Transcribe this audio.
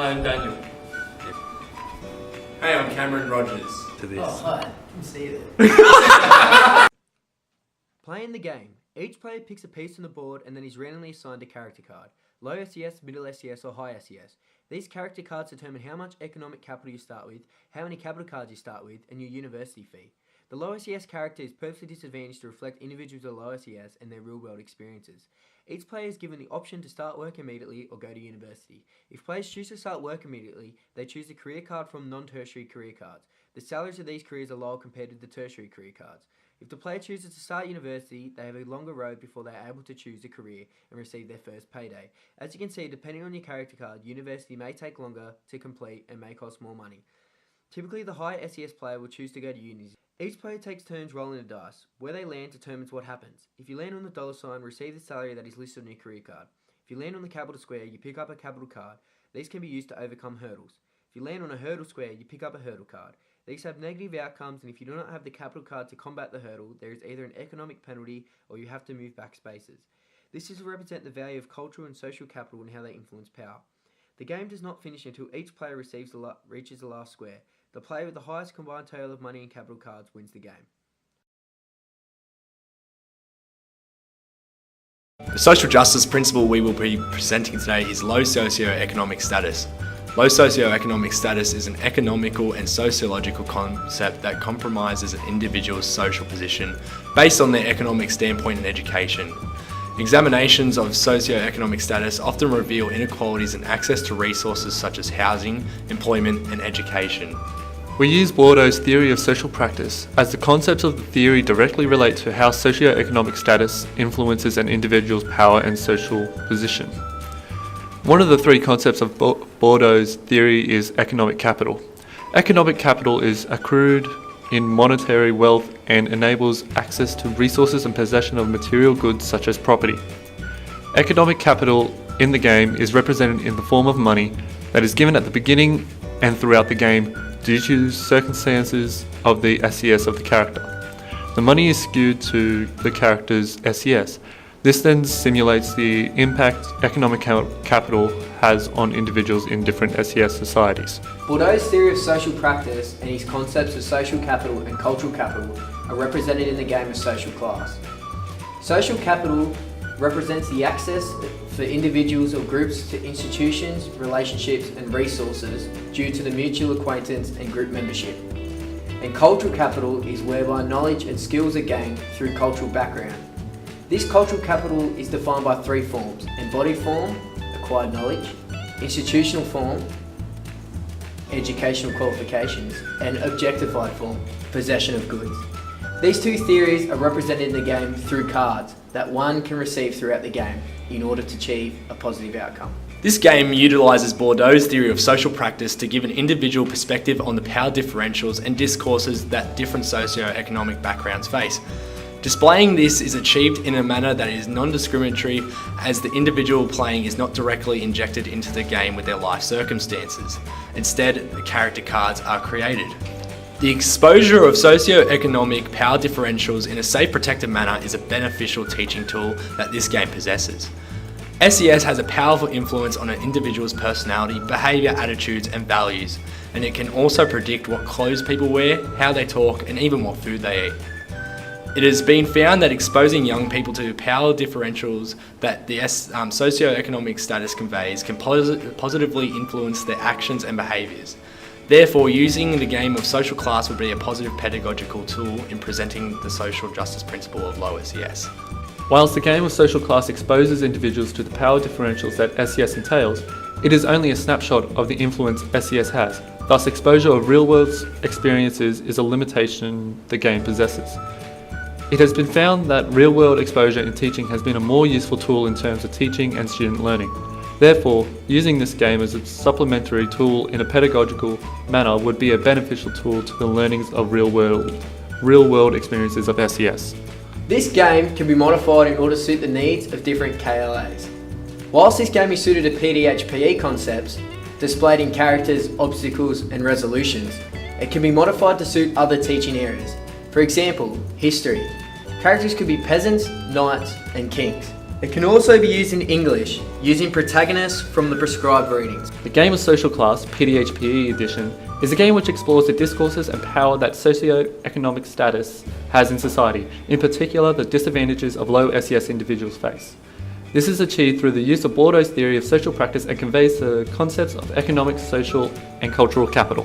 Hi, I'm Daniel. Hey, I'm Cameron Rogers. To this. Oh, hi. I can see that. Playing the game. Each player picks a piece on the board and then is randomly assigned a character card. Low SES, middle SES or high SES. These character cards determine how much economic capital you start with, how many capital cards you start with, and your university fee. The low SES character is purposely disadvantaged to reflect individuals with low SES and their real-world experiences. Each player is given the option to start work immediately or go to university. If players choose to start work immediately, they choose the career card from non-tertiary career cards. The salaries of these careers are lower compared to the tertiary career cards. If the player chooses to start university, they have a longer road before they are able to choose a career and receive their first payday. As you can see, depending on your character card, university may take longer to complete and may cost more money. Typically, the high SES player will choose to go to uni. Each player takes turns rolling a dice. Where they land determines what happens. If you land on the dollar sign, receive the salary that is listed on your career card. If you land on the capital square, you pick up a capital card. These can be used to overcome hurdles. If you land on a hurdle square, you pick up a hurdle card. These have negative outcomes, and if you do not have the capital card to combat the hurdle, there is either an economic penalty or you have to move back spaces. This is to represent the value of cultural and social capital and how they influence power. The game does not finish until each player reaches the last square. The player with the highest combined total of money and capital cards wins the game. The social justice principle we will be presenting today is low socioeconomic status. Low socioeconomic status is an economical and sociological concept that compromises an individual's social position based on their economic standpoint and education. Examinations of socioeconomic status often reveal inequalities in access to resources such as housing, employment, and education. We use Bourdieu's theory of social practice, as the concepts of the theory directly relate to how socioeconomic status influences an individual's power and social position. One of the three concepts of Bourdieu's theory is economic capital. Economic capital is accrued in monetary wealth and enables access to resources and possession of material goods such as property. Economic capital in the game is represented in the form of money that is given at the beginning and throughout the game due to circumstances of the SES of the character. The money is skewed to the character's SES. This then simulates the impact economic capital has on individuals in different SES societies. Bourdieu's theory of social practice and his concepts of social capital and cultural capital are represented in the game of social class. Social capital represents the access for individuals or groups to institutions, relationships and resources due to the mutual acquaintance and group membership. And cultural capital is whereby knowledge and skills are gained through cultural background. This cultural capital is defined by three forms: embodied form, acquired knowledge; institutional form, educational qualifications; and objectified form, possession of goods. These two theories are represented in the game through cards that one can receive throughout the game in order to achieve a positive outcome. This game utilises Bourdieu's theory of social practice to give an individual perspective on the power differentials and discourses that different socio-economic backgrounds face. Displaying this is achieved in a manner that is non-discriminatory, as the individual playing is not directly injected into the game with their life circumstances. Instead, the character cards are created. The exposure of socio-economic power differentials in a safe, protected manner is a beneficial teaching tool that this game possesses. SES has a powerful influence on an individual's personality, behaviour, attitudes and values, and it can also predict what clothes people wear, how they talk and even what food they eat. It has been found that exposing young people to power differentials that the socio-economic status conveys can positively influence their actions and behaviours. Therefore, using the game of social class would be a positive pedagogical tool in presenting the social justice principle of low SES. Whilst the game of social class exposes individuals to the power differentials that SES entails, it is only a snapshot of the influence SES has. Thus, exposure of real-world experiences is a limitation the game possesses. It has been found that real-world exposure in teaching has been a more useful tool in terms of teaching and student learning. Therefore, using this game as a supplementary tool in a pedagogical manner would be a beneficial tool to the learnings of real-world experiences of SES. This game can be modified in order to suit the needs of different KLAs. Whilst this game is suited to PDHPE concepts, displayed in characters, obstacles and resolutions, it can be modified to suit other teaching areas. For example, history. Characters could be peasants, knights and kings. It can also be used in English, using protagonists from the prescribed readings. The Game of Social Class, PDHPE edition, is a game which explores the discourses and power that socio-economic status has in society, in particular the disadvantages of low SES individuals face. This is achieved through the use of Bordeaux's theory of social practice and conveys the concepts of economic, social and cultural capital.